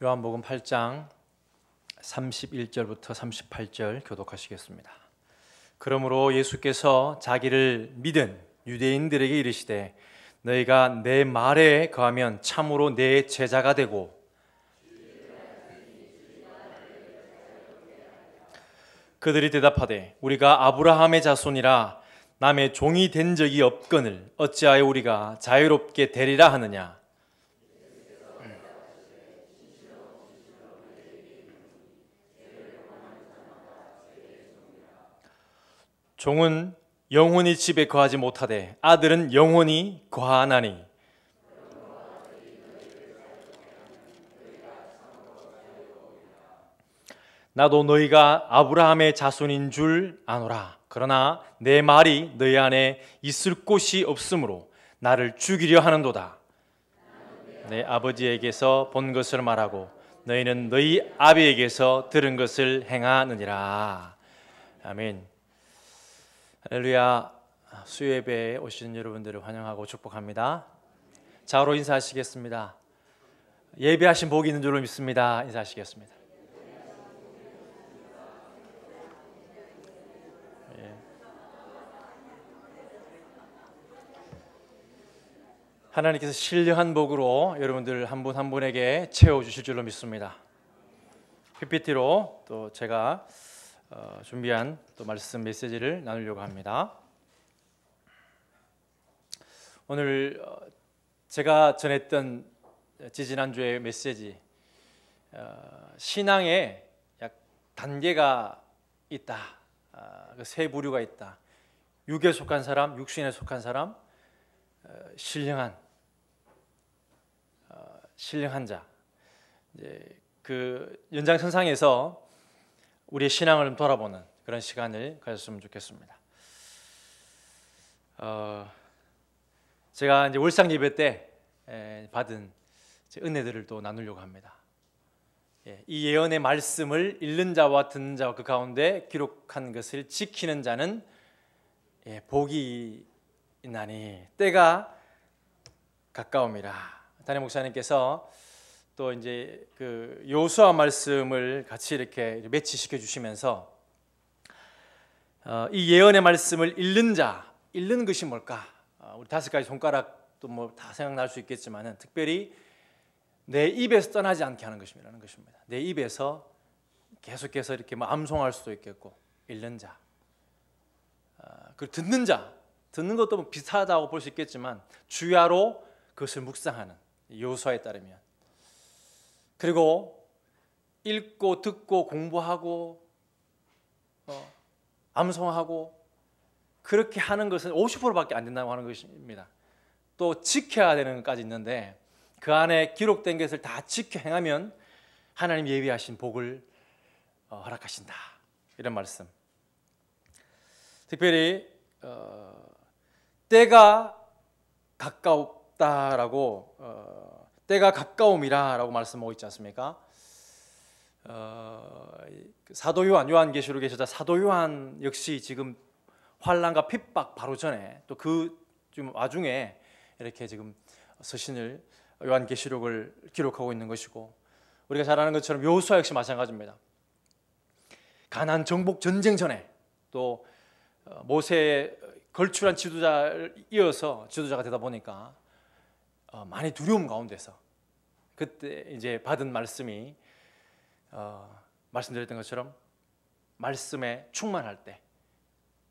요한복음 8장 31절부터 38절 교독하시겠습니다. 그러므로 예수께서 자기를 믿은 유대인들에게 이르시되 너희가 내 말에 거하면 참으로 내 제자가 되고 그들이 대답하되 우리가 아브라함의 자손이라 남의 종이 된 적이 없거늘 어찌하여 우리가 자유롭게 되리라 하느냐. 종은 영원히 집에 거하지 못하되 아들은 영원히 거하나니 나도 너희가 아브라함의 자손인 줄 아노라. 그러나 내 말이 너희 안에 있을 곳이 없으므로 나를 죽이려 하는도다. 내 아버지에게서 본 것을 말하고 너희는 너희 아비에게서 들은 것을 행하느니라. 아멘. 할렐루야. 수요예배에 오신 여러분들을 환영하고 축복합니다. 자로 인사하시겠습니다. 예배하신 복이 있는 줄로 믿습니다. 인사하시겠습니다. 하나님께서 신령한 복으로 여러분들 한 분 한 분에게 채워주실 줄로 믿습니다. PPT로 또 제가 준비한 또 말씀 메시지를 나누려고 합니다. 오늘 제가 전했던 지지난주의 메시지, 신앙에 약 단계가 있다. 세 부류가 있다. 육에 속한 사람, 육신에 속한 사람, 신령한 자. 이제 그 연장선상에서 우리의 신앙을 좀 돌아보는 그런 시간을 가졌으면 좋겠습니다. 제가 이제 월상 예배 때 받은 은혜들을 또 나누려고 합니다. 이 예언의 말씀을 읽는 자와 듣는 자와 그 가운데 기록한 것을 지키는 자는 복이 있나니 때가 가까움이라. 담임 목사님께서 또 이제 그 여호수아 말씀을 같이 이렇게 매치시켜 주시면서 이 예언의 말씀을 읽는 것이 뭘까? 우리 5가지 손가락도 뭐 다 생각날 수 있겠지만은 특별히 내 입에서 떠나지 않게 하는 것이라는 것입니다. 내 입에서 계속해서 이렇게 뭐 암송할 수도 있겠고 읽는 자, 그리고 듣는 것도 뭐 비슷하다고 볼 수 있겠지만 주야로 그것을 묵상하는 여호수아에 따르면. 그리고 읽고 듣고 공부하고 암송하고 그렇게 하는 것은 50%밖에 안 된다고 하는 것입니다. 또 지켜야 되는 것까지 있는데 그 안에 기록된 것을 다 지켜 행하면 하나님 예비하신 복을 허락하신다. 이런 말씀. 특별히 때가 가까웠다라고 때가 가까움이라라고 말씀하고 있지 않습니까? 사도 요한계시록에 저자 사도 요한 역시 지금 환난과 핍박 바로 전에 또 그 지금 와중에 이렇게 지금 서신을 요한계시록을 기록하고 있는 것이고 우리가 잘 아는 것처럼 여호수아 역시 마찬가지입니다. 가나안 정복 전쟁 전에 또 모세의 걸출한 지도자를 이어서 지도자가 되다 보니까 많이 두려움 가운데서 그때 이제 받은 말씀이 말씀드렸던 것처럼 말씀에 충만할 때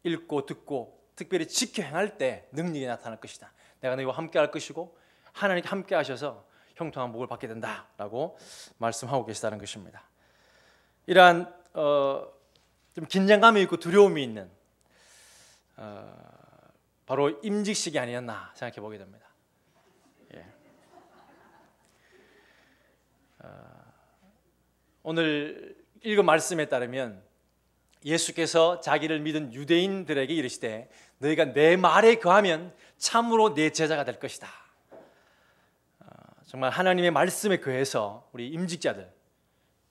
읽고 듣고 특별히 지켜 행할 때 능력이 나타날 것이다. 내가 너희와 함께 할 것이고 하나님께 함께 하셔서 형통한 복을 받게 된다라고 말씀하고 계시다는 것입니다. 이러한 좀 긴장감이 있고 두려움이 있는 바로 임직식이 아니었나 생각해 보게 됩니다. 오늘 읽은 말씀에 따르면 예수께서 자기를 믿은 유대인들에게 이르시되 너희가 내 말에 거하면 참으로 내 제자가 될 것이다. 정말 하나님의 말씀에 거해서 우리 임직자들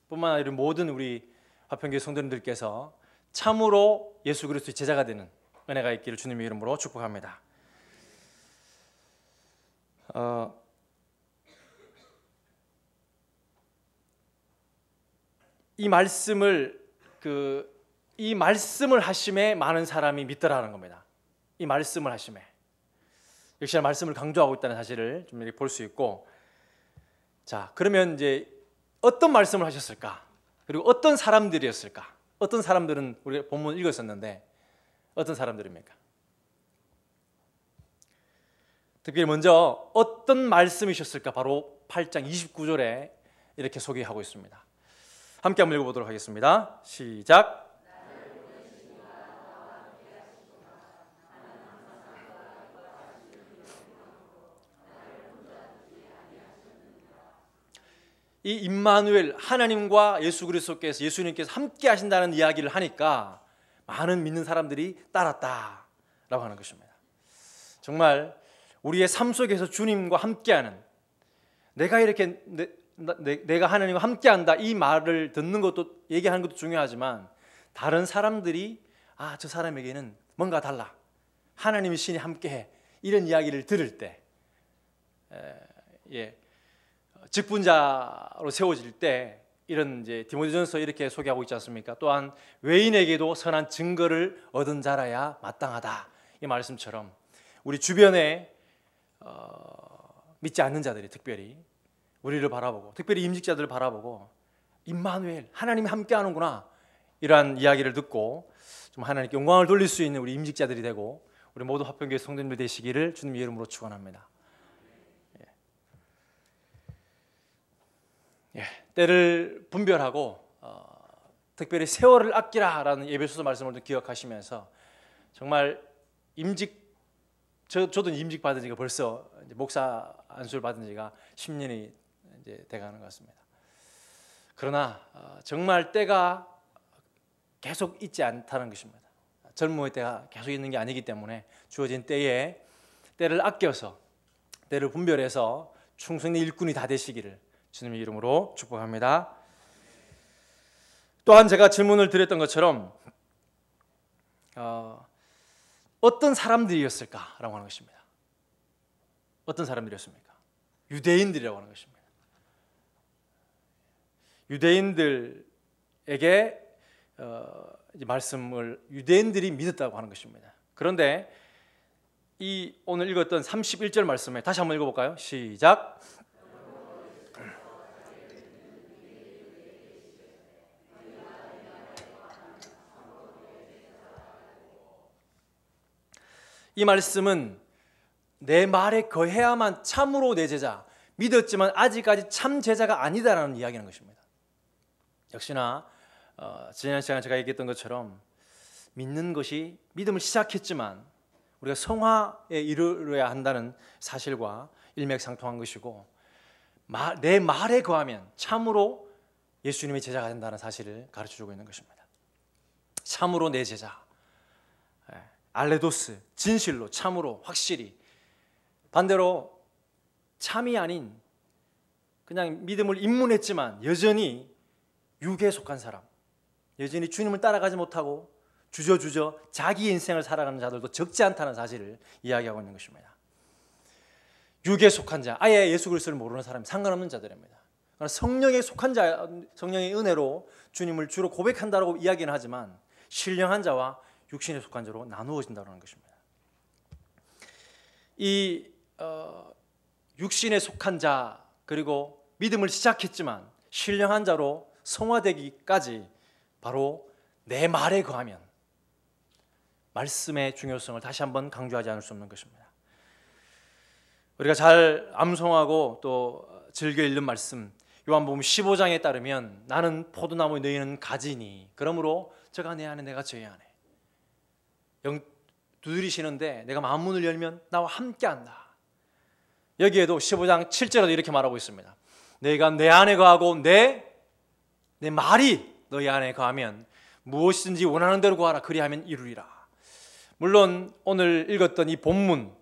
뿐만 아니라 모든 우리 화평교회 성도님들께서 참으로 예수 그리스도의 제자가 되는 은혜가 있기를 주님의 이름으로 축복합니다. 이 말씀을 하심에 많은 사람이 믿더라는 겁니다. 이 말씀을 하심에. 역시나 말씀을 강조하고 있다는 사실을 좀 이렇게 볼 수 있고, 자, 그러면 이제 어떤 말씀을 하셨을까? 그리고 어떤 사람들이었을까? 어떤 사람들은 우리가 본문 읽었었는데 어떤 사람들입니까? 특별히 먼저 어떤 말씀이셨을까? 바로 8장 29절에 이렇게 소개하고 있습니다. 함께 한번 읽어보도록 하겠습니다. 시작. 이 임마누엘, 하나님과 예수 그리스도께서, 예수님께서 함께 하신다는 이야기를 하니까 많은 믿는 사람들이 따랐다라고 하는 것입니다. 정말 우리의 삶 속에서 주님과 함께하는, 내가 이렇게 내가 하나님과 함께한다 이 말을 듣는 것도, 얘기하는 것도 중요하지만 다른 사람들이 저 사람에게는 뭔가 달라, 하나님의 신이 함께해, 이런 이야기를 들을 때, 직분자로 세워질 때, 이런 이제 디모데전서 이렇게 소개하고 있지 않습니까? 또한 외인에게도 선한 증거를 얻은 자라야 마땅하다, 이 말씀처럼 우리 주변에 믿지 않는 자들이 특별히 우리를 바라보고, 특별히 임직자들을 바라보고, 임마누엘, 하나님이 함께하는구나, 이러한 이야기를 듣고 좀 하나님께 영광을 돌릴 수 있는 우리 임직자들이 되고 우리 모두 화평교회 성도님들 되시기를 주님의 이름으로 축원합니다. 때를 분별하고 특별히 세월을 아끼라라는 에베소서 말씀을 좀 기억하시면서, 정말 저도 임직 받은 지가 벌써 이제 목사 안수를 받은 지가 10년이 이제 돼가는 것 같습니다. 그러나 정말 때가 계속 있지 않다는 것입니다. 젊음의 때가 계속 있는 게 아니기 때문에 주어진 때에 때를 아껴서, 때를 분별해서 충성의 일꾼이 다 되시기를 주님의 이름으로 축복합니다. 또한 제가 질문을 드렸던 것처럼 어떤 사람들이었을까라고 하는 것입니다. 어떤 사람들이었습니까? 유대인들이라고 하는 것입니다. 유대인들에게 말씀을 유대인들이 믿었다고 하는 것입니다. 그런데 이 오늘 읽었던 31절 말씀에 다시 한번 읽어볼까요? 시작. 이 말씀은 내 말에 거해야만 참으로 내 제자, 믿었지만 아직까지 참 제자가 아니다라는 이야기하는 것입니다. 역시나 지난 시간에 제가 얘기했던 것처럼 믿는 것이, 믿음을 시작했지만 우리가 성화에 이르러야 한다는 사실과 일맥상통한 것이고, 내 말에 거하면 참으로 예수님의 제자가 된다는 사실을 가르쳐주고 있는 것입니다. 참으로 내 제자, 알레도스, 진실로, 참으로, 확실히. 반대로 참이 아닌 그냥 믿음을 입문했지만 여전히 육에 속한 사람, 여전히 주님을 따라가지 못하고 주저주저 자기 인생을 살아가는 자들도 적지 않다는 사실을 이야기하고 있는 것입니다. 육에 속한 자, 아예 예수 그리스도를 모르는 사람이 상관없는 자들입니다. 성령에 속한 자, 성령의 은혜로 주님을 주로 고백한다고 이야기는 하지만 신령한 자와 육신에 속한 자로 나누어진다는 것입니다. 이 육신에 속한 자, 그리고 믿음을 시작했지만 신령한 자로 성화되기까지 바로 내 말에 거하면, 말씀의 중요성을 다시 한번 강조하지 않을 수 없는 것입니다. 우리가 잘 암송하고 또 즐겨 읽는 말씀, 요한복음 15장에 따르면 나는 포도나무, 너희는 가지니 그러므로 저가 내 안에 내가 저희 안에. 두드리시는데 내가 마음문을 열면 나와 함께한다. 여기에도 15장 7절에도 이렇게 말하고 있습니다. 너희가 내 안에 거하고 내 말이 너희 안에 거하면 무엇이든지 원하는 대로 구하라, 그리하면 이루리라. 물론 오늘 읽었던 이 본문,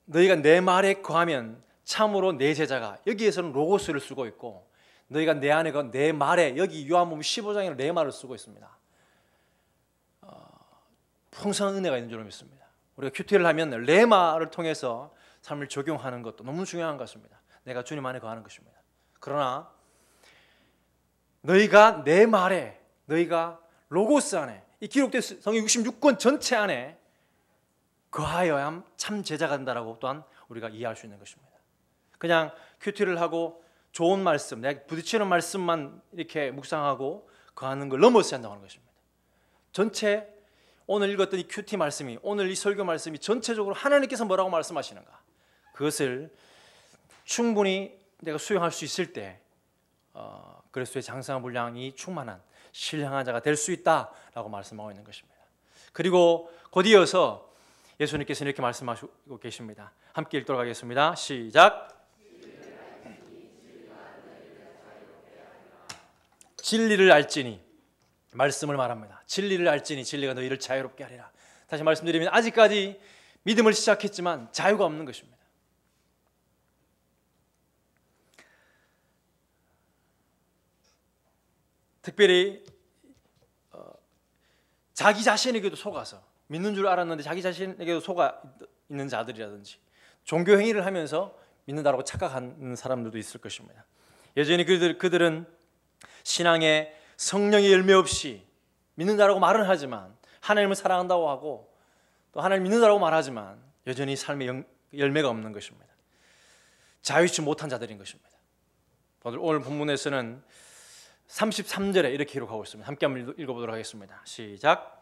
너희가 내 말에 거하면 참으로 내 제자가, 여기에서는 로고스를 쓰고 있고, 너희가 내 안에 거, 내 말에, 여기 요한복음 15장에는 내 말을 쓰고 있습니다. 풍성한 은혜가 있는 줄 믿습니다. 우리가 큐티를 하면 레마를 통해서 삶을 적용하는 것도 너무 중요한 것 같습니다. 내가 주님 안에 거하는 것입니다. 그러나 너희가 내 말에, 너희가 로고스 안에, 이 기록된 성경 66권 전체 안에 거하여야 참 제자가 된다라고 또한 우리가 이해할 수 있는 것입니다. 그냥 큐티를 하고 좋은 말씀, 내가 부딪히는 말씀만 이렇게 묵상하고 거하는 걸 넘어서야 한다고 하는 것입니다. 전체 오늘 읽었던 이 큐티 말씀이, 오늘 이 설교 말씀이 전체적으로 하나님께서 뭐라고 말씀하시는가, 그것을 충분히 내가 수용할 수 있을 때 그리스도의 장성한 분량이 충만한 신령한 자가 될 수 있다라고 말씀하고 있는 것입니다. 그리고 곧 이어서 예수님께서는 이렇게 말씀하시고 계십니다. 함께 읽도록 하겠습니다. 시작. 진리를 알지니, 말씀을 말합니다. 진리를 알지니 진리가 너희를 자유롭게 하리라. 다시 말씀드리면 아직까지 믿음을 시작했지만 자유가 없는 것입니다. 특별히 자기 자신에게도 속아서 믿는 줄 알았는데 자기 자신에게도 속아 있는 자들이라든지 종교 행위를 하면서 믿는다라고 착각하는 사람들도 있을 것입니다. 여전히 그들은 신앙에 성령의 열매 없이 믿는다라고 말은 하지만, 하나님을 사랑한다고 하고 또 하나님 믿는다라고 말하지만 여전히 삶의 열매가 없는 것입니다. 자유치 못한 자들인 것입니다. 오늘 본문에서는 33절에 이렇게 기록하고 있습니다. 함께 한번 읽어보도록 하겠습니다. 시작.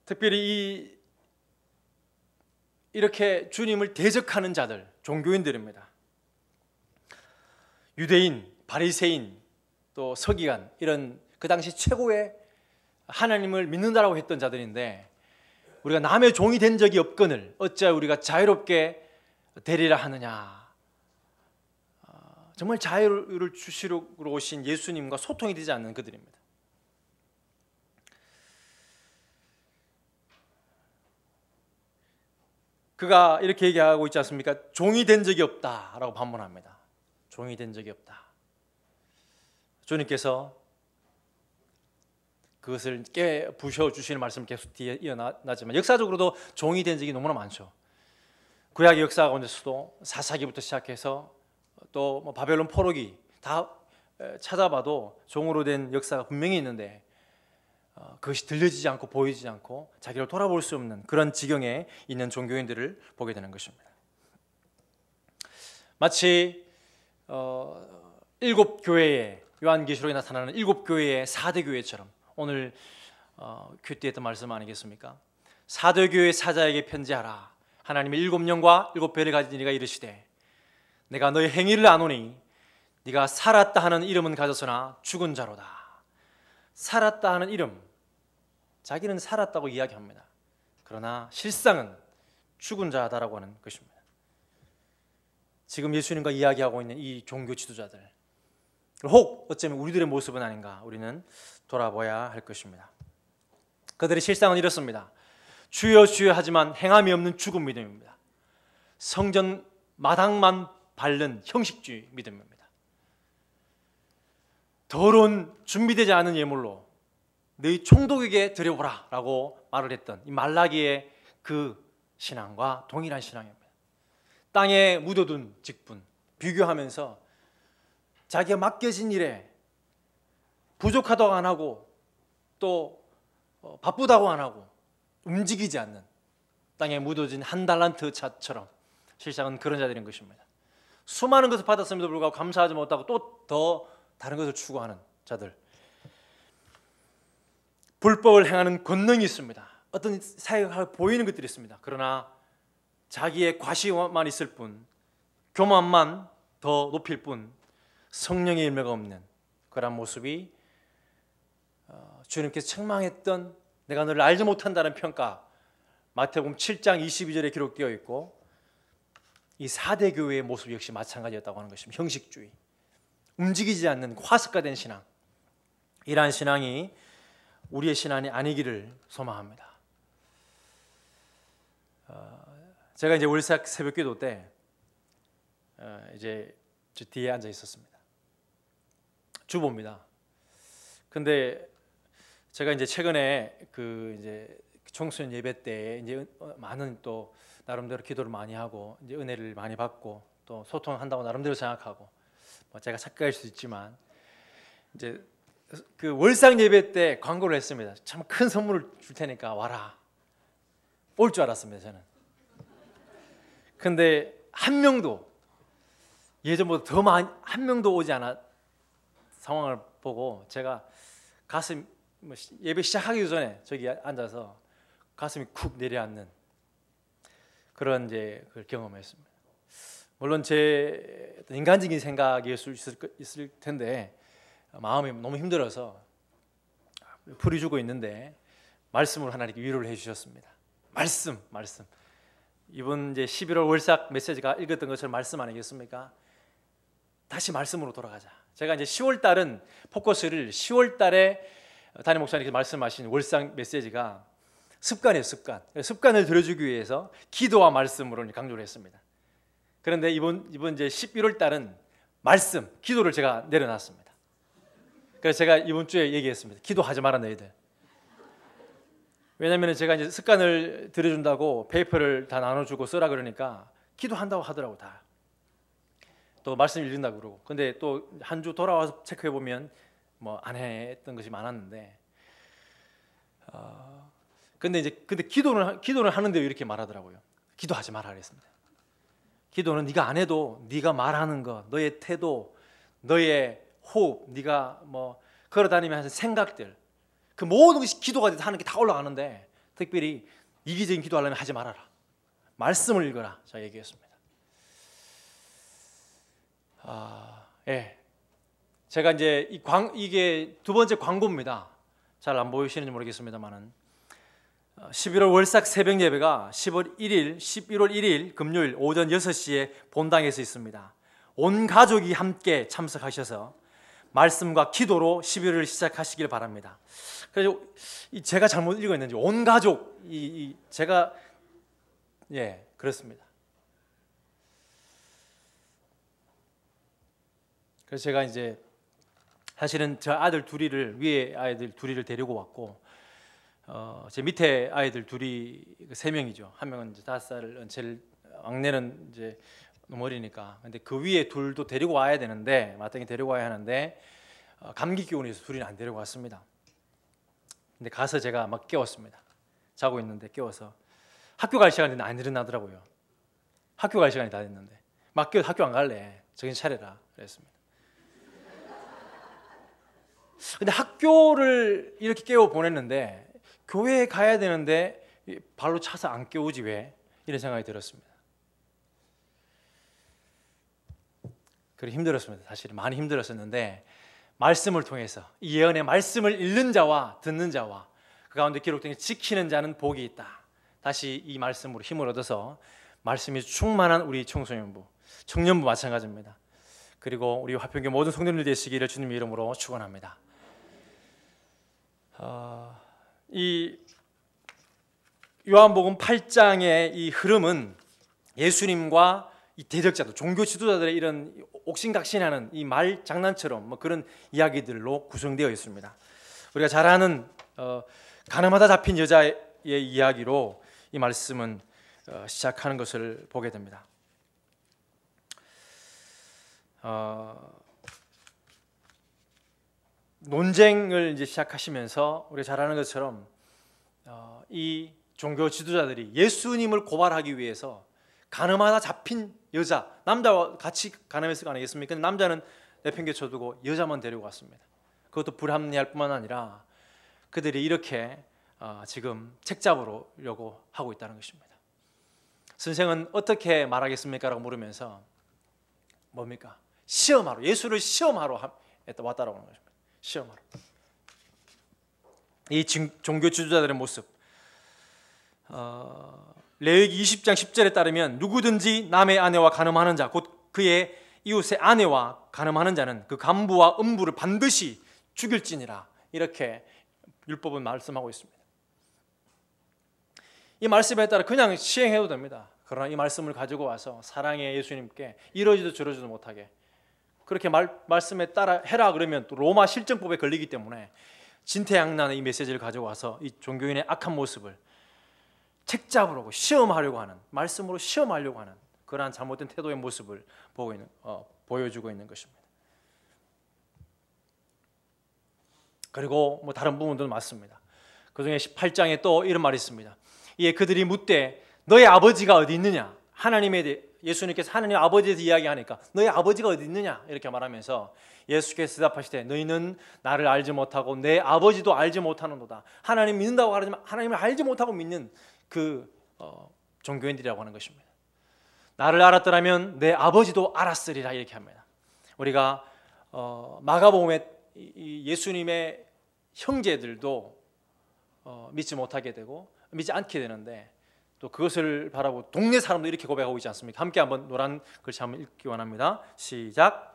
특별히 이렇게 주님을 대적하는 자들, 종교인들입니다. 유대인, 바리새인, 또 서기관, 이런 그 당시 최고의 하나님을 믿는다라고 했던 자들인데, 우리가 남의 종이 된 적이 없거늘 어찌하여 우리가 자유롭게 되리라 하느냐. 정말 자유를 주시러 오신 예수님과 소통이 되지 않는 그들입니다. 그가 이렇게 얘기하고 있지 않습니까? 종이 된 적이 없다라고 반문합니다. 종이 된 적이 없다. 주님께서 그것을 깨부셔 주시는 말씀 계속 뒤에 이어나지만, 역사적으로도 종이 된 적이 너무나 많죠. 구약의 역사 가운데서도 사사기부터 시작해서 또 바벨론 포로기 다 찾아봐도 종으로 된 역사가 분명히 있는데, 그것이 들려지지 않고 보이지 않고 자기를 돌아볼 수 없는 그런 지경에 있는 종교인들을 보게 되는 것입니다. 마치 일곱 교회에, 요한계시록에 나타나는 일곱 교회의 사대 교회처럼, 오늘 큐티했던 말씀 아니겠습니까? 사대 교회 사자에게 편지하라. 하나님의 일곱 영과 일곱 별을 가진 이가 이르시되, 내가 너의 행위를 아노니 네가 살았다 하는 이름은 가졌으나 죽은 자로다. 살았다 하는 이름, 자기는 살았다고 이야기합니다. 그러나 실상은 죽은 자다라고 하는 것입니다. 지금 예수님과 이야기하고 있는 이 종교 지도자들, 혹 어쩌면 우리들의 모습은 아닌가, 우리는 돌아봐야 할 것입니다. 그들의 실상은 이렇습니다. 주여 주여 하지만 행함이 없는 죽은 믿음입니다. 성전 마당만 밟는 형식주의 믿음입니다. 더러운 준비되지 않은 예물로 너희 총독에게 드려보라 라고 말을 했던 이 말라기의 그 신앙과 동일한 신앙입니다. 땅에 묻어둔 직분, 비교하면서 자기가 맡겨진 일에 부족하다고 안 하고 또 바쁘다고 안 하고 움직이지 않는, 땅에 묻어진 한 달란트 차처럼 실상은 그런 자들인 것입니다. 수많은 것을 받았음에도 불구하고 감사하지 못하고 또 더 다른 것을 추구하는 자들, 불법을 행하는 권능이 있습니다. 어떤 사회가 보이는 것들이 있습니다. 그러나 자기의 과시만 있을 뿐, 교만만 더 높일 뿐 성령의 열매가 없는 그런 모습이 주님께서 책망했던 내가 너를 알지 못한다는 평가, 마태복음 7장 22절에 기록되어 있고, 이 4대 교회의 모습 역시 마찬가지였다고 하는 것입니다. 형식주의, 움직이지 않는 화석화된 신앙, 이러한 신앙이 우리의 신앙이 아니기를 소망합니다. 제가 이제 월삭 새벽기도 때 이제 저 뒤에 앉아 있었습니다. 주보입니다. 근데 제가 이제 최근에 이제 청소년 예배 때 이제 많은 또 나름대로 기도를 많이 하고 이제 은혜를 많이 받고 또 소통한다고 나름대로 생각하고 뭐 제가 착각할 수 있지만 이제 그 월상 예배 때 광고를 했습니다. 참 큰 선물을 줄 테니까 와라. 올 줄 알았습니다, 저는. 근데 한 명도 예전보다 더 많이 한 명도 오지 않아 상황을 보고 제가 가슴 예배 시작하기 전에 저기 앉아서 가슴이 쿡 내려앉는 그런 이제 그걸 경험했습니다. 물론 제 인간적인 생각일 수 있을 텐데 마음이 너무 힘들어서 풀이 주고 있는데 말씀으로 하나님께 위로를 해주셨습니다. 말씀. 이번 이제 11월 월삭 메시지가 읽었던 것처럼 말씀 아니겠습니까? 다시 말씀으로 돌아가자. 제가 이제 10월 달은 포커스를 10월 달에 담임 목사님께서 말씀하신 월삭 메시지가 습관이에요, 습관. 습관을 들여주기 위해서 기도와 말씀으로 강조를 했습니다. 그런데 이번 이제 11월 달은 말씀, 기도를 제가 내려놨습니다. 그래서 제가 이번 주에 얘기했습니다. 기도하지 마라 너희들. 왜냐하면 제가 이제 습관을 들여준다고 페이퍼를 다 나눠주고 쓰라 그러니까 기도한다고 하더라고 다. 또 말씀 읽는다고 그러고. 근데 또 한 주 돌아와서 체크해 보면 뭐 안 했던 것이 많았는데. 근데 기도는 하는데 이렇게 말하더라고요. 기도하지 마라 그랬습니다. 기도는 네가 안 해도 네가 말하는 것, 너의 태도, 너의 호흡, 네가 뭐 걸어다니면서 생각들, 그 모든 것이 기도가 하는 게 다 올라가는데 특별히 이기적인 기도하려면 하지 말아라. 말씀을 읽어라. 제가 얘기했습니다. 예. 제가 이제 이게 두 번째 광고입니다. 잘 안 보이시는지 모르겠습니다만은 11월 월삭 새벽 예배가 11월 1일 금요일 오전 6시에 본당에서 있습니다. 온 가족이 함께 참석하셔서 말씀과 기도로 11월을 시작하시길 바랍니다. 그래서 제가 잘못 읽었는지 온 가족 제가 그렇습니다. 그래서 제가 이제 사실은 저 아들 위에 아이들 둘이를 데리고 왔고 제 밑에 아이들 둘이 3명이죠. 한 명은 이제 5살, 제일 막내는 이제 너무 어리니까. 근데 그 위에 둘도 데리고 와야 되는데 마땅히 데리고 와야 하는데 감기 기운이 있어서 둘이는 안 데리고 왔습니다. 근데 가서 제가 막 깨웠습니다. 자고 있는데 깨워서 학교 갈 시간이 안 일어나더라고요. 학교 갈 시간이 다 됐는데 막 깨워 학교 안 갈래. 정신 차려라 그랬습니다. 근데 학교를 이렇게 깨워 보냈는데 교회에 가야 되는데 발로 차서 안 깨우지 왜? 이런 생각이 들었습니다. 그래 힘들었습니다. 사실 많이 힘들었었는데 말씀을 통해서 이 예언의 말씀을 읽는 자와 듣는 자와 그 가운데 기록된 지키는 자는 복이 있다. 다시 이 말씀으로 힘을 얻어서 말씀이 충만한 우리 청소년부, 청년부 마찬가지입니다. 그리고 우리 화평교 모든 성도님들 되시기를 주님의 이름으로 축원합니다. 이 요한복음 8장의 이 흐름은 예수님과 이 대적자들, 종교 지도자들의 이런 옥신각신하는 이 말 장난처럼 뭐 그런 이야기들로 구성되어 있습니다. 우리가 잘 아는 가늠하다 잡힌 여자의 이야기로 이 말씀은 시작하는 것을 보게 됩니다. 논쟁을 이제 시작하시면서 우리가 잘 아는 것처럼 이 종교 지도자들이 예수님을 고발하기 위해서 가늠하다 잡힌 여자, 남자와 같이 가늠했을 거 아니겠습니까? 남자는 내팽개쳐두고 여자만 데리고 왔습니다. 그것도 불합리할 뿐만 아니라 그들이 이렇게 지금 책잡으려고 하고 있다는 것입니다. 선생은 어떻게 말하겠습니까? 라고 물으면서 뭡니까? 시험하러, 예수를 시험하러 왔다라고 하는 것입니다. 시험하러. 이 종교 지도자들의 모습, 레위기 20장 10절에 따르면 누구든지 남의 아내와 간음하는 자, 곧 그의 이웃의 아내와 간음하는 자는 그 간부와 음부를 반드시 죽일지니라. 이렇게 율법은 말씀하고 있습니다. 이 말씀에 따라 그냥 시행해도 됩니다. 그러나 이 말씀을 가지고 와서 사랑의 예수님께 이러지도 저러지도 못하게 그렇게 말씀에 따라 해라 그러면 또 로마 실정법에 걸리기 때문에 진퇴양난의 이 메시지를 가져와서 이 종교인의 악한 모습을 책잡으려고 시험하려고 하는, 말씀으로 시험하려고 하는 그러한 잘못된 태도의 모습을 보여주고 있는 것입니다. 그리고 뭐 다른 부분도 맞습니다. 그 중에 18장에 또 이런 말이 있습니다. 이에 그들이 묻되 너의 아버지가 어디 있느냐? 하나님에 대해 예수님께서 하나님 아버지에 대해서 이야기하니까 너의 아버지가 어디 있느냐? 이렇게 말하면서 예수께서 대답하시되 너희는 나를 알지 못하고 내 아버지도 알지 못하는도다. 하나님 믿는다고 하지만 하나님을 알지 못하고 믿는 그 종교인들이라고 하는 것입니다. 나를 알았더라면 내 아버지도 알았으리라 이렇게 합니다. 우리가 마가복음에 예수님의 형제들도 믿지 못하게 되고 믿지 않게 되는데 또 그것을 바라보고 동네 사람도 이렇게 고백하고 있지 않습니까? 함께 한번 노란 글씨 한번 읽기 원합니다. 시작.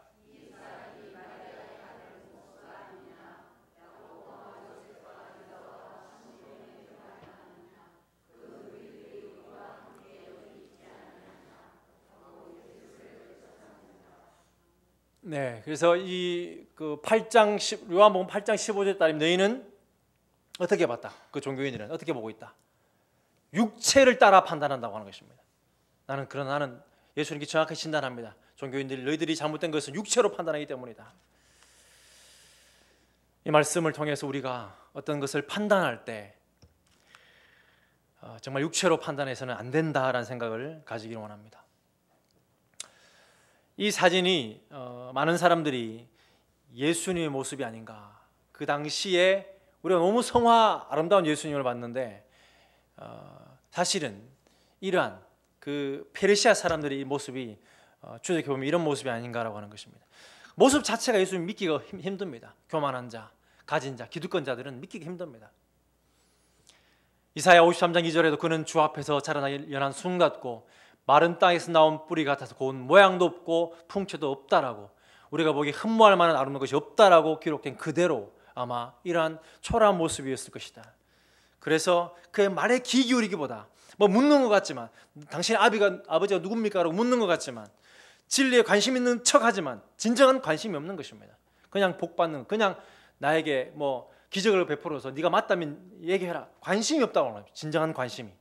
네, 그래서 이그 8장 요한복음 8장 15절에 따르면 너희는 어떻게 봤다? 그 종교인들은 어떻게 보고 있다? 육체를 따라 판단한다고 하는 것입니다. 나는 예수님께 정확하게 진단합니다. 종교인들이 너희들이 잘못된 것은 육체로 판단하기 때문이다. 이 말씀을 통해서 우리가 어떤 것을 판단할 때 정말 육체로 판단해서는 안 된다라는 생각을 가지기를 원합니다. 이 사진이 많은 사람들이 예수님의 모습이 아닌가. 그 당시에 우리가 너무 성화 아름다운 예수님을 봤는데 사실은 이러한 그 페르시아 사람들의 이 모습이 추적해 보면 이런 모습이 아닌가라고 하는 것입니다. 모습 자체가 예수님 믿기가 힘듭니다. 교만한 자, 가진 자, 기득권자들은 믿기가 힘듭니다. 이사야 53장 2절에도 그는 주 앞에서 자라나 연한 순 같고 마른 땅에서 나온 뿌리 같아서 고운 모양도 없고 풍채도 없다라고, 우리가 보기에 흠모할 만한 아름다운 것이 없다라고 기록된 그대로 아마 이러한 초라한 모습이었을 것이다. 그래서 그의 말에 귀 기울이기보다 뭐 묻는 것 같지만 당신의 아버지가 누굽니까? 라고 묻는 것 같지만 진리에 관심 있는 척하지만 진정한 관심이 없는 것입니다. 그냥 복받는, 그냥 나에게 뭐 기적을 베풀어서 네가 맞다면 얘기해라, 관심이 없다고 하는 거예요. 진정한 관심이.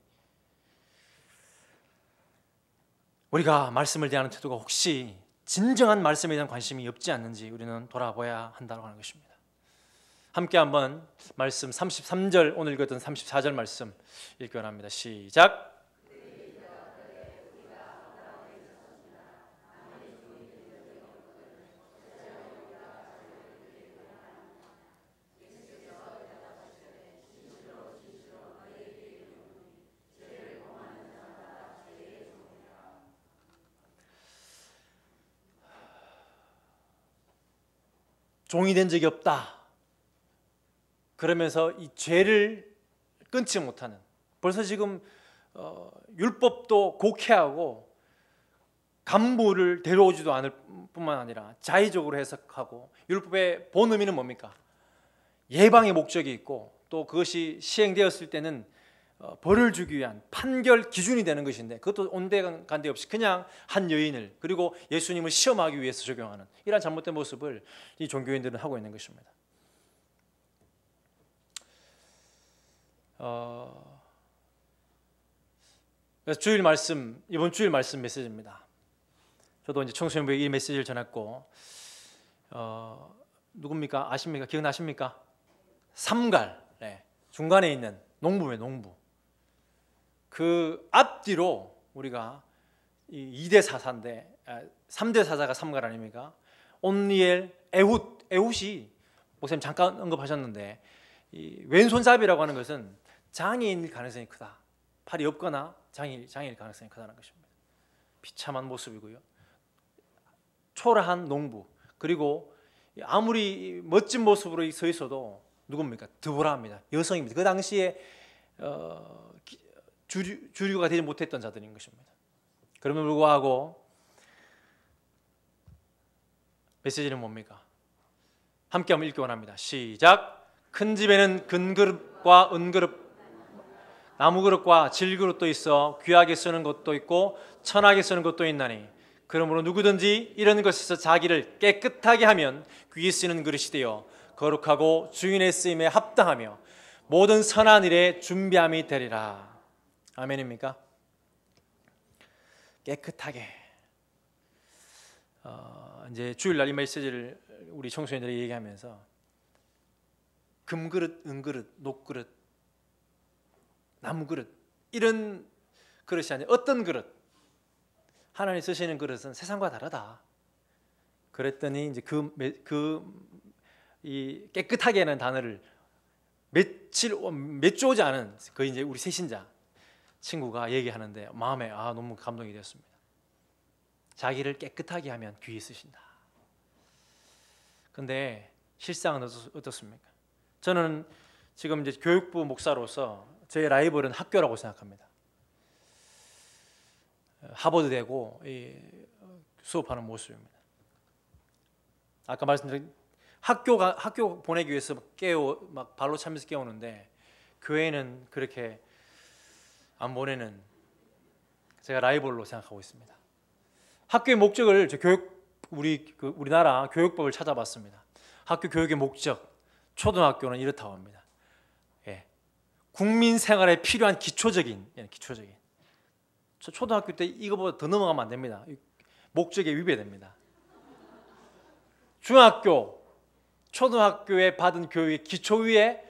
우리가 말씀을 대하는 태도가 혹시 진정한 말씀에 대한 관심이 없지 않는지 우리는 돌아봐야 한다고 하는 것입니다. 함께 한번 말씀 33절, 오늘 읽었던 34절 말씀 읽기 원합니다. 시작. 종이 된 적이 없다. 그러면서 이 죄를 끊지 못하는, 벌써 지금 율법도 곡해하고 간부를 데려오지도 않을 뿐만 아니라 자의적으로 해석하고, 율법의 본 의미는 뭡니까? 예방의 목적이 있고 또 그것이 시행되었을 때는 벌을 주기 위한 판결 기준이 되는 것인데 그것도 온데간데 없이 그냥 한 여인을, 그리고 예수님을 시험하기 위해서 적용하는 이러한 잘못된 모습을 이 종교인들은 하고 있는 것입니다. 그래서 주일 말씀, 이번 주일 말씀 메시지입니다. 저도 이제 청소년부에 이 메시지를 전했고 누굽니까? 아십니까? 기억나십니까? 삼갈, 네. 중간에 있는 농부예요. 농부. 그 앞뒤로 우리가 2대 사사인데 3대 사사가 삼갈 아닙니까? 온니엘, 에훗이 목사님 잠깐 언급하셨는데 이 왼손잡이라고 하는 것은 장애인일 가능성이 크다. 팔이 없거나 장애일 가능성이 크다는 것입니다. 비참한 모습이고요. 초라한 농부, 그리고 아무리 멋진 모습으로 서 있어도 누굽니까? 드보라입니다. 여성입니다. 그 당시에 주류가 되지 못했던 자들인 것입니다. 그럼에도 불구하고 메시지는 뭡니까? 함께 한번 읽기 원합니다. 시작. 큰 집에는 금그릇과 은그릇, 나무그릇과 질그릇도 있어 귀하게 쓰는 것도 있고 천하게 쓰는 것도 있나니 그러므로 누구든지 이런 것에서 자기를 깨끗하게 하면 귀히 쓰는 그릇이 되어 거룩하고 주인의 쓰임에 합당하며 모든 선한 일에 준비함이 되리라. 아멘입니까? 깨끗하게. 이제 주일날 이 메시지를 우리 청소년들이 얘기하면서 금그릇, 은그릇, 녹그릇, 나무그릇 이런 그릇이 아니라 어떤 그릇, 하나님 쓰시는 그릇은 세상과 다르다. 그랬더니 이제 이 깨끗하게라는 단어를 몇 주 오지 않은 그 이제 우리 새신자 친구가 얘기하는데 마음에 너무 감동이 되었습니다. 자기를 깨끗하게 하면 귀히 쓰신다. 근데 실상은 어떻습니까? 저는 지금 이제 교육부 목사로서 저의 라이벌은 학교라고 생각합니다. 하버드 되고 수업하는 모습입니다. 아까 말씀드린 학교 보내기 위해서 막 발로 차면서 깨우는데 교회는 그렇게 안 보내는 제가 라이벌로 생각하고 있습니다. 학교의 목적을 우리나라 교육법을 찾아봤습니다. 학교 교육의 목적, 초등학교는 이렇다고 합니다. 국민 생활에 필요한 기초적인. 초등학교 때 이거보다 더 넘어가면 안 됩니다. 목적에 위배됩니다. 중학교, 초등학교에 받은 교육의 기초 위에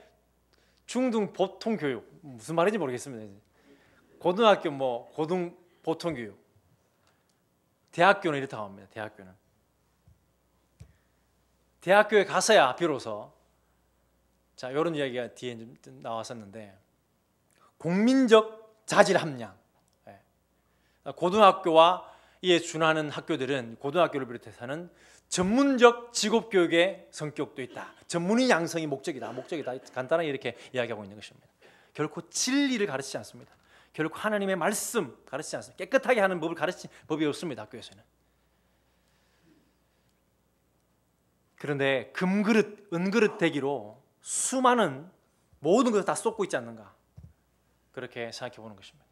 중등 보통 교육, 무슨 말인지 모르겠습니다. 고등학교 고등 보통 교육. 대학교는 이렇다고 합니다. 대학교에 가서야 비로소 이런 이야기가 뒤에 좀 나왔었는데 국민적 자질 함량. 고등학교와 이에 준하는 학교들은 고등학교를 비롯해서는 전문적 직업교육의 성격도 있다. 전문의 양성이 목적이다. 간단하게 이렇게 이야기하고 있는 것입니다. 결코 진리를 가르치지 않습니다. 결코 하나님의 말씀 가르치지 않습니다. 깨끗하게 하는 법을 가르치는 법이 없습니다. 학교에서는. 그런데 금그릇, 은그릇 되기로 수많은 모든 것을 다 쏟고 있지 않는가, 그렇게 생각해 보는 것입니다.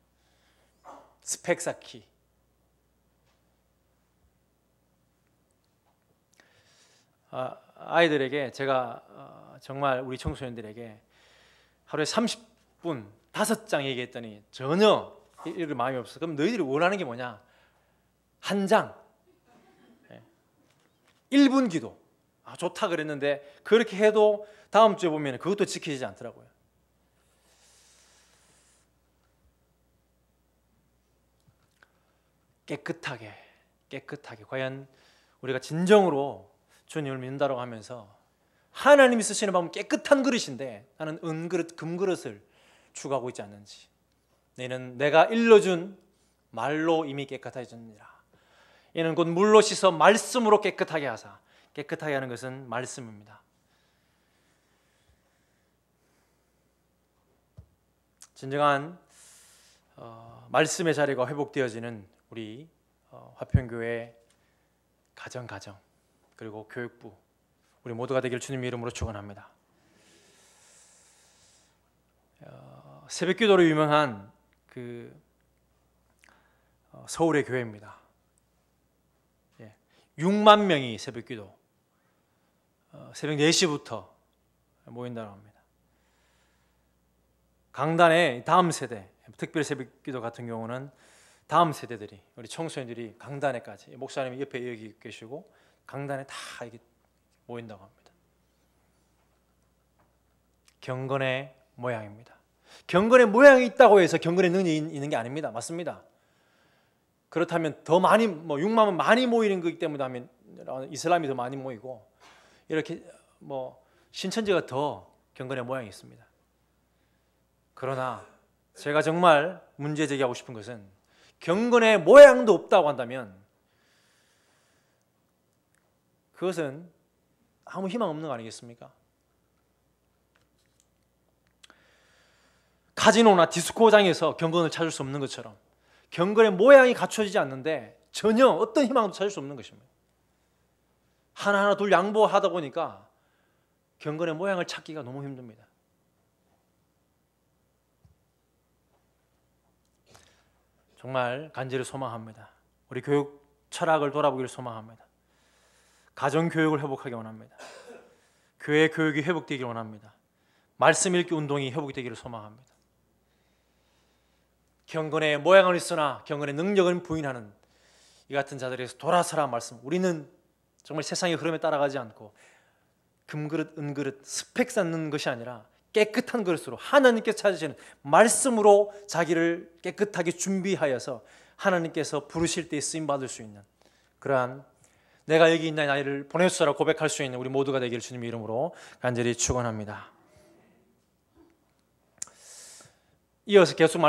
스펙 쌓기. 아이들에게 제가 정말 우리 청소년들에게 하루에 30분 5장 얘기했더니 전혀 읽을 마음이 없어. 그럼 너희들이 원하는 게 뭐냐? 한 장, 1분 기도. 좋다 그랬는데 그렇게 해도 다음 주에 보면 그것도 지켜지지 않더라고요. 깨끗하게. 과연 우리가 진정으로 주님을 믿는다고 하면서 하나님이 쓰시는 방법은 깨끗한 그릇인데 나는 은그릇, 금그릇을 추구하고 있지 않는지. 너는 내가 일러준 말로 이미 깨끗해졌느니라. 이는 곧 물로 씻어 말씀으로 깨끗하게 하사. 깨끗하게 하는 것은 말씀입니다. 진정한 말씀의 자리가 회복되어지는 우리 화평교회 가정 그리고 교육부 우리 모두가 되길 주님의 이름으로 축원합니다. 새벽기도로 유명한 서울의 교회입니다. 6만 명이 새벽기도 새벽 4시부터 모인다고 합니다. 강단에 다음 세대, 특별 새벽기도 같은 경우는 다음 세대들이, 우리 청소년들이 강단에까지, 목사님이 옆에 여기 계시고 강단에 다 이렇게 모인다고 합니다. 경건의 모양입니다. 경건의 모양이 있다고 해서 경건의 능력이 있는 게 아닙니다. 맞습니다. 그렇다면 더 많이 6만은 많이 모이는 거기 때문에 하면 이슬람이 더 많이 모이고 이렇게 신천지가 더 경건의 모양이 있습니다. 그러나 제가 정말 문제 제기하고 싶은 것은 경건의 모양도 없다고 한다면 그것은 아무 희망 없는 거 아니겠습니까? 카지노나 디스코장에서 경건을 찾을 수 없는 것처럼 경건의 모양이 갖춰지지 않는데 전혀 어떤 희망도 찾을 수 없는 것입니다. 하나하나 둘 양보하다 보니까 경건의 모양을 찾기가 너무 힘듭니다. 정말 간절히 소망합니다. 우리 교육 철학을 돌아보기를 소망합니다. 가정교육을 회복하기 원합니다. 교회 교육이 회복되기를 원합니다. 말씀 읽기 운동이 회복되기를 소망합니다. 경건의 모양은 있으나 경건의 능력은 부인하는 이 같은 자들에게서 돌아서라 말씀. 우리는 정말 세상의 흐름에 따라가지 않고 금그릇, 은그릇, 스펙 쌓는 것이 아니라 깨끗한 그릇으로 하나님께서 찾으시는 말씀으로 자기를 깨끗하게 준비하여서 하나님께서 부르실 때 쓰임받을 수 있는 그러한 내가 여기 있나 나를 보내주소서 고백할 수 있는 우리 모두가 되기를 주님의 이름으로 간절히 축원합니다. 이어서 계속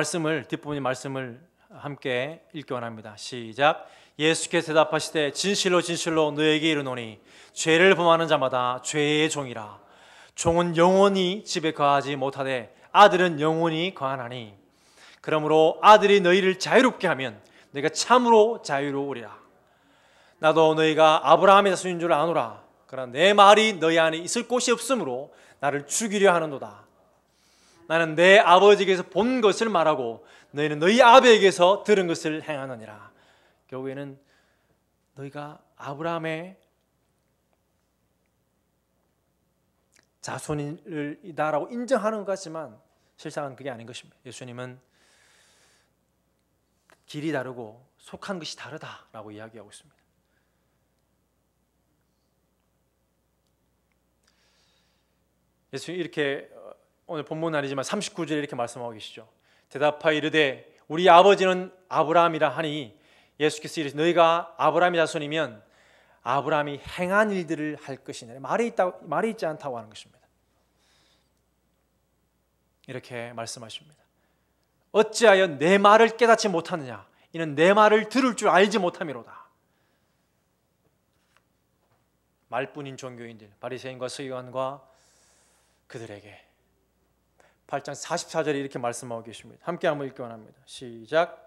뒷부분의 말씀을 함께 읽기 원합니다. 시작. 예수께서 대답하시되 진실로 진실로 너에게 이르노니 죄를 범하는 자마다 죄의 종이라. 종은 영원히 집에 거하지 못하되 아들은 영원히 거하나니 그러므로 아들이 너희를 자유롭게 하면 너희가 참으로 자유로우리라. 나도 너희가 아브라함의 자손인 줄 아노라. 그러나 내 말이 너희 안에 있을 곳이 없으므로 나를 죽이려 하는도다. 나는 내 아버지에게서 본 것을 말하고 너희는 너희 아버지에게서 들은 것을 행하느니라. 결국에는 너희가 아브라함의 자손이다라고 인정하는 것 같지만 실상은 그게 아닌 것입니다. 예수님은 길이 다르고 속한 것이 다르다라고 이야기하고 있습니다. 예수님 이렇게 오늘 본문 아니지만 39절에 이렇게 말씀하고 계시죠. 대답하여 이르되 우리 아버지는 아브라함이라 하니 예수께서 이르시되 너희가 아브라함의 자손이면 아브라함이 행한 일들을 할 것이냐. 말이 있지 않다고 하는 것입니다. 이렇게 말씀하십니다. 어찌하여 내 말을 깨닫지 못하느냐. 이는 내 말을 들을 줄 알지 못함이로다. 말뿐인 종교인들 바리새인과 서기관과 그들에게 8장 44절에 이렇게 말씀하고 계십니다. 함께 한번 읽기 원합니다. 시작.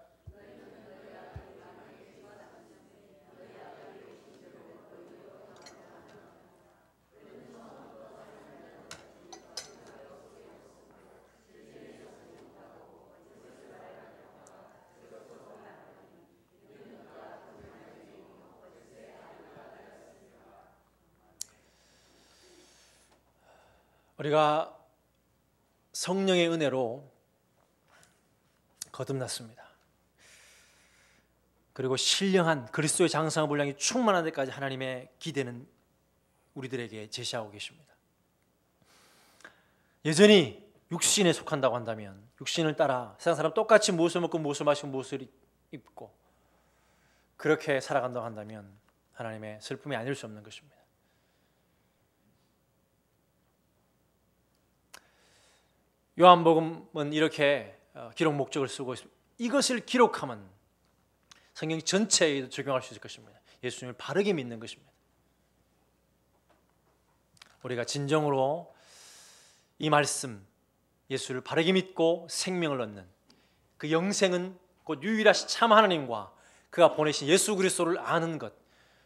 우리가 성령의 은혜로 거듭났습니다. 그리고 신령한 그리스도의 장성한 분량이 충만한 데까지 하나님의 기대는 우리들에게 제시하고 계십니다. 여전히 육신에 속한다고 한다면 육신을 따라 세상 사람 똑같이 무엇을 먹고 무엇을 마시고 무엇을 입고 그렇게 살아간다고 한다면 하나님의 슬픔이 아닐 수 없는 것입니다. 요한복음은 이렇게 기록 목적을 쓰고 있습니다. 이것을 기록하면 성경 전체에 적용할 수 있을 것입니다. 예수님을 바르게 믿는 것입니다. 우리가 진정으로 이 말씀 예수를 바르게 믿고 생명을 얻는 그 영생은 곧 유일하신 참 하나님과 그가 보내신 예수 그리스도를 아는 것,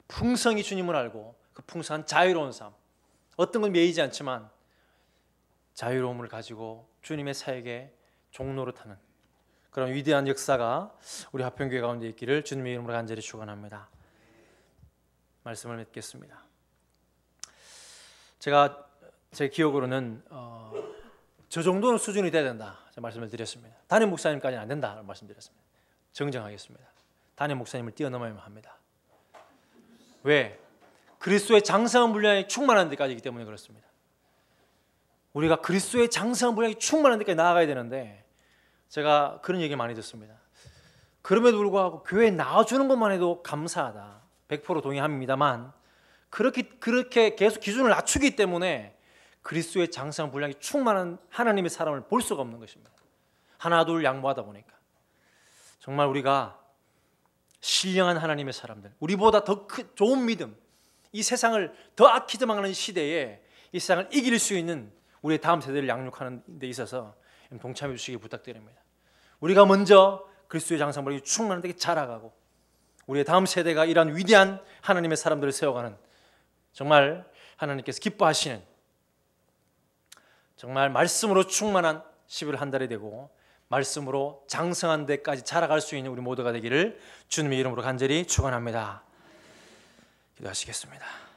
풍성히 주님을 알고 그 풍성한 자유로운 삶, 어떤 건 매이지 않지만 자유로움을 가지고 주님의 사역에 종노릇하는 그런 위대한 역사가 우리 화평교회 가운데 있기를 주님의 이름으로 간절히 축원합니다. 말씀을 맺겠습니다. 제가 제 기억으로는 저 정도는 수준이 돼야 된다 말씀을 드렸습니다. 담임 목사님까지는 안 된다는 말씀드렸습니다. 정정하겠습니다. 담임 목사님을 뛰어넘어야만 합니다. 왜? 그리스도의 장성한 분량이 충만한 데까지이기 때문에 그렇습니다. 우리가 그리스도의 장성한 분량이 충만한 데까지 나아가야 되는데 제가 그런 얘기 많이 듣습니다. 그럼에도 불구하고 교회에 나와주는 것만 해도 감사하다. 100% 동의합니다만 그렇게 계속 기준을 낮추기 때문에 그리스도의 장성한 분량이 충만한 하나님의 사람을 볼 수가 없는 것입니다. 하나 둘 양보하다 보니까 정말 우리가 신령한 하나님의 사람들, 우리보다 더 좋은 믿음, 이 세상을 더 아끼지 않는 시대에 이 세상을 이길 수 있는 우리의 다음 세대를 양육하는 데 있어서 동참해 주시기 부탁드립니다. 우리가 먼저 그리스도의 장성분량이 충만한 데게 자라가고 우리의 다음 세대가 이러한 위대한 하나님의 사람들을 세워가는 정말 하나님께서 기뻐하시는 정말 말씀으로 충만한 11월 한 달이 되고 말씀으로 장성한 데까지 자라갈 수 있는 우리 모두가 되기를 주님의 이름으로 간절히 축원합니다. 기도하시겠습니다.